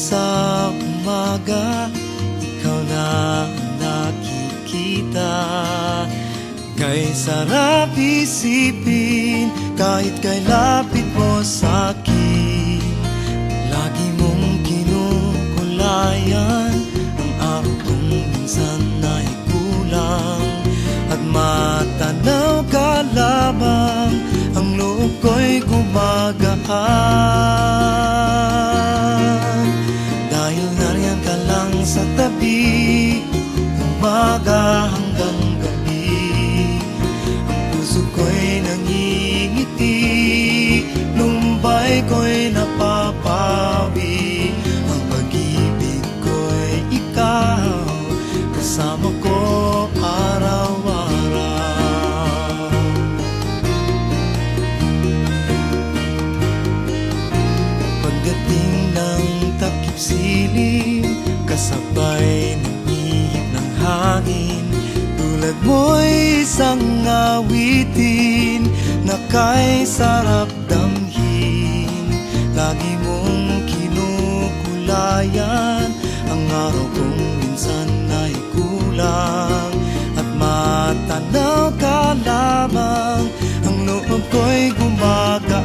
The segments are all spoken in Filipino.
sa umaga, ikaw na ang nakikita. Kay sarap isipin kahit kay lapit mo sa'kin. Lagi mong kinukulayan ang araw kong minsan ay kulang. At matanaw ka lamang, ang loob ko'y gumagaan. Dahil nariyan ka lang sa tabi, umaga hanggang gabi. Ang puso ko'y nangingiti, lumbay ko'y napapawi. Ang pag-ibig ko'y ikaw, kasama ko araw-araw. Pagdating ng takip silim, kasabay ng ihip ng hangin, tulad mo'y isang awitin na kay sarap damhin. Lagi mong kinukulayan ang araw kong minsan ay kulang. At matanaw ka lamang, ang loob ko'y gumagaan.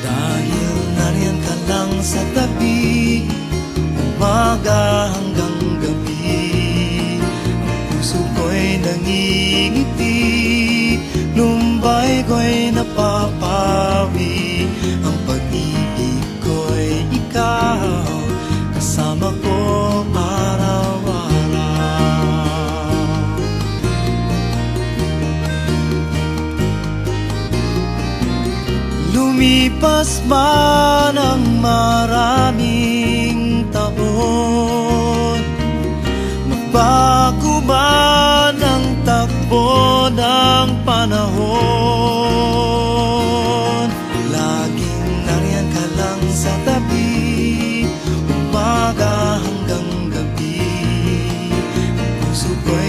Dahil nariyan ka lang sa tabi, umaga hanggang gabi. Ang puso ko'y nangingiti, lumbay ko'y napapawi. Ang pag-ibig ko'y ikaw, kasama ko araw-araw. Lumipas man ang maraming taon, magbago man ang takbo ng panahon, laging nariyan ka lang sa tabi, umaga hanggang gabi. Ang puso ko'y